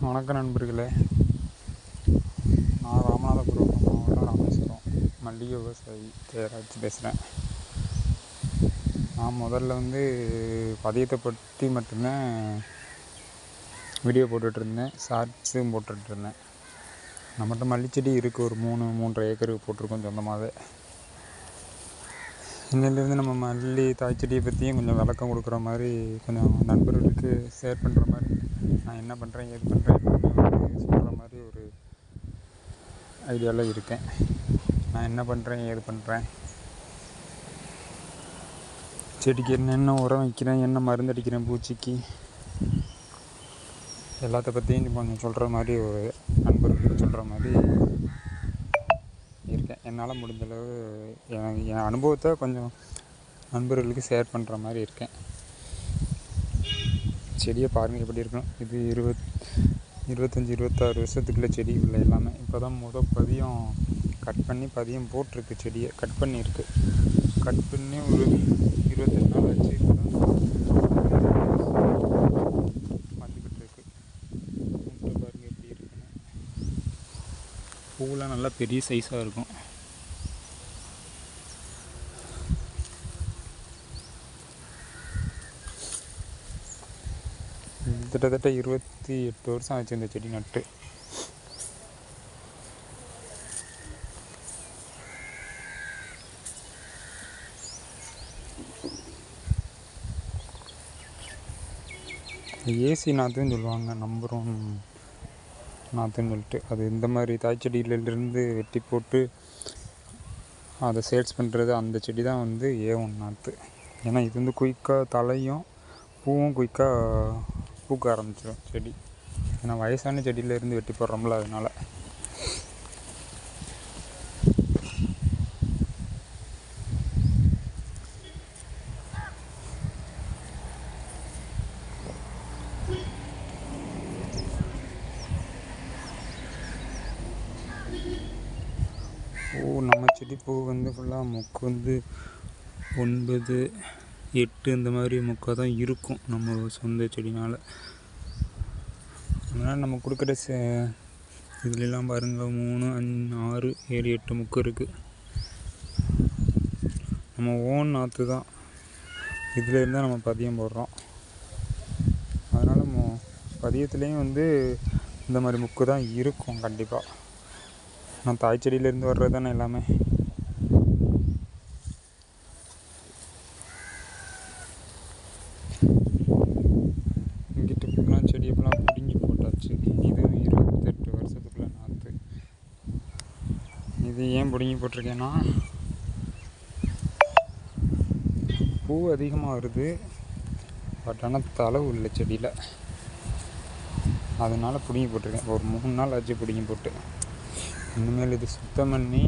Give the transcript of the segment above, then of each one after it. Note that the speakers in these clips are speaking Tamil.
வணக்கம் நண்பர்களே. நான் ராமநாதபுரம் மாவட்டம் ராமேஸ்வரம் மல்லிகை விவசாயி ஜெயராஜ் பேசுகிறேன். நான் முதல்ல பதியத்தை பற்றி மட்டும்தான் வீடியோ போட்டுட்ருந்தேன், ஷார்ட்ஸும் போட்டுட்ருந்தேன். நம்மகிட்ட மல்லிச்செடி இருக்குது, ஒரு 3-3.5 ஏக்கருக்கு போட்டிருக்கோம் சொந்தமாகவே. இன்னிலேருந்து நம்ம மல்லி தாய்ச்செடியை பற்றியும் கொஞ்சம் விளக்கம் கொடுக்குற மாதிரி, கொஞ்சம் நண்பர்களுக்கு ஷேர் பண்ணுற மாதிரி, நான் என்ன பண்ணுறேன் ஏது பண்ணுறேன் எல்லாமே சொல்கிற மாதிரி ஒரு ஐடியாவில் இருக்கேன். நான் என்ன பண்ணுறேன் ஏது பண்ணுறேன், செடிக்கு என்னென்ன உரம் வைக்கிறேன், என்ன மருந்து அடிக்கிறேன் பூச்சிக்கு, எல்லாத்த பற்றியும் கொஞ்சம் சொல்கிற மாதிரி ஒரு நண்பர்களுக்கு சொல்கிற மாதிரி இருக்கேன். என்னால் முடிஞ்சளவு என் அனுபவத்தை கொஞ்சம் நண்பர்களுக்கு ஷேர் பண்ணுற மாதிரி இருக்கேன். செடியை பாருங்கள் எப்படி இருக்கணும். இது 25-26 வருஷத்துக்குள்ள செடி இல்லை எல்லாமே. இப்போ தான் பதியம் கட் பண்ணி பதியம் போட்டிருக்கு. செடியை கட் பண்ணியிருக்கு. கட் பண்ணி ஒரு 25 நாள் ஆச்சு. வந்துக்கிட்டு இருக்கு. முட்டை பாருங்கள் எப்படி இருக்குன்னு. பூவெலாம் நல்லா பெரிய சைஸாக இருக்கும். கிட்டத்தட்ட 28 வருஷம் ஆச்சு இந்த செடி நட்டு. ஏசி நாற்றுன்னு சொல்லுவாங்க, நம்பர் 1 நாற்றுன்னு சொல்லிட்டு. அது இந்த மாதிரி தாய்ச்செடியிலேருந்து வெட்டி போட்டு அதை சேல்ஸ் பண்ணுறது அந்த செடி தான் A1 நாற்று. ஏன்னா இது குயிக்காக தலையும் பூவும் குயிக்காக பூக்க ஆரம்பிச்சிடும் செடி. ஏன்னா வயசான செடியிலேருந்து வெட்டி போடுறோம்ல, அதனால். பூ நம்ம செடி பூ ஃபுல்லாக மொக்கு 9, 8 இந்த மாதிரி மொக்காக தான் இருக்கும் நம்ம சொந்த செடினால். அதனால் நம்ம கொடுக்குற இதுலாம் பாருங்கள் 3, 5, 6, 7, 8 மொக்கு இருக்குது. நம்ம ஓன் நாற்று தான். இதில் இருந்தால் நம்ம பதியம் போடுறோம். அதனால் நம்ம பதியத்துலேயும் இந்த மாதிரி மொக்கு தான் இருக்கும் கண்டிப்பாக. நான் தாய்ச்செடியிலேருந்து வர்றது தானே எல்லாமே. செடியெல்லாம் பிடுங்கி போட்டாச்சு. இது 28 வருஷத்துக்குள்ள நாற்று. இது ஏன் பிடுங்கி போட்டிருக்கேன்னா, பூ அதிகமாக வருது, பட் ஆனால் தளவு இல்லை செடியில். அதனால் பிடுங்கி போட்டிருக்கேன். ஒரு 3 நாள் ஆச்சு பிடுங்கி போட்டு. இனிமேல் இது சுத்தம் பண்ணி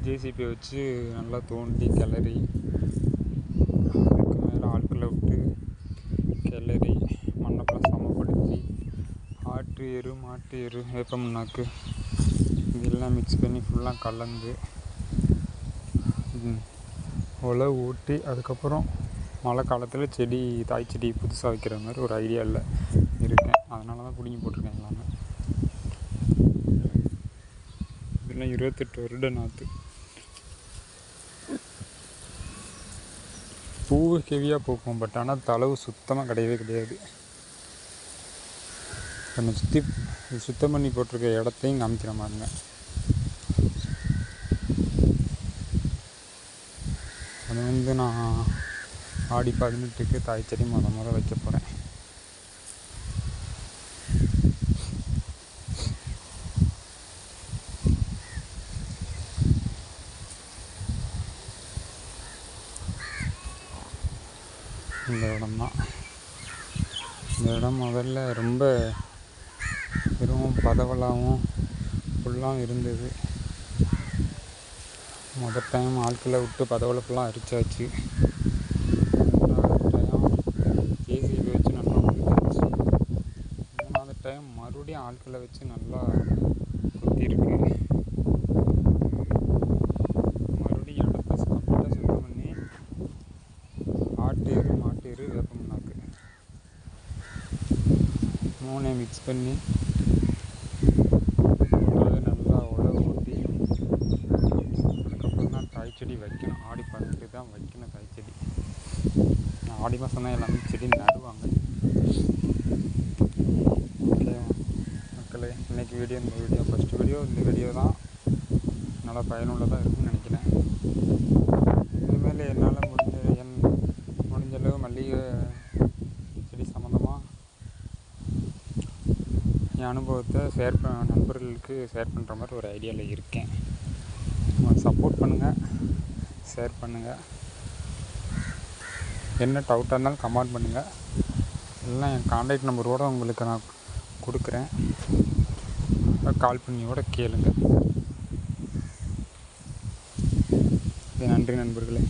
ஜேசிபி வச்சு நல்லா தோண்டி கிளறி, அதுக்கு மேலே ஆட்களை விட்டு கிளறி மண்ணப்பெல்லாம் சமப்படுத்தி ஆட்டு எரு, மாட்டு எரு, வேப்பமண்ணாக்கு இதெல்லாம் மிக்ஸ் பண்ணி ஃபுல்லாக கலந்து உழவு ஊட்டி, அதுக்கப்புறம் மழை காலத்தில் தாய் செடி புதுசாக வைக்கிற மாதிரி ஒரு ஐடியாவில் இருக்கேன். அதனால தான் பிடுங்கி போட்டிருக்கேன் எல்லாமே. இதெல்லாம் 28 வருட நாற்று. பூ ஹெவியாக பூக்கும், பட் ஆனால் தளவு சுத்தமாக கிடையவே கிடையாது. நம்ம சுத்தம் பண்ணி போட்டிருக்க இடத்தையும் காமிக்கிற மாதிரிங்க. அது நான் ஆடி 18க்கு தாய்ச்செடி முத வைக்க போகிறேன். இந்த இடம் தான். இந்த இடம் முதல்ல ரொம்ப வெறும் பதவலாகவும் ஃபுல்லாகவும் இருந்தது. முதல் டைம் ஆட்களை விட்டு பதவலை ஃபுல்லாக அரிச்சாச்சு. 2வது டைம் ஜேசிபி வச்சு நல்லா முடிஞ்சாச்சு. 3வது டைம் மறுபடியும் ஆட்களை வச்சு நல்லா குத்திருக்கு. மறுபடியும் இடத்த கம்ப்ளீட்டாக சுத்தம் பண்ணி ஆட்டு எரு, மாட்டு எரு, வேப்பமண்ணாக்கு மூணையும் மிக்ஸ் பண்ணி நல்லா உழவு ஊற்றி அதுக்கப்புறம் தான் தாய் செடி வைக்கணும். ஆடி 18 தான் வைக்கணும் தாய் செடி. ஆடி மாதம் தான் எல்லாமே செடி நடுவாங்க. ஓகே மக்களே, இன்றைக்கி இந்த வீடியோ ஃபஸ்ட்டு வீடியோ. இந்த வீடியோ தான் நல்லா பயனுள்ளதாக இருக்குதுன்னு நினைக்கிறேன். இனிமேல் என்னால் முடிஞ்ச அளவு மல்லிகை செடி சம்மந்தமாக என் அனுபவத்தை நண்பர்களுக்கு ஷேர் பண்ணுற மாதிரி ஒரு ஐடியாவில் இருக்கேன். சப்போர்ட் பண்ணுங்கள், ஷேர் பண்ணுங்கள். என்ன டவுட்டாக இருந்தாலும் கமெண்ட் பண்ணுங்கள். எல்லாம் என் கான்டாக்ட் நம்பரோடு உங்களுக்கு நான் கொடுக்குறேன். கால் பண்ணியோட கேளுங்க. நன்றி நண்பர்களே.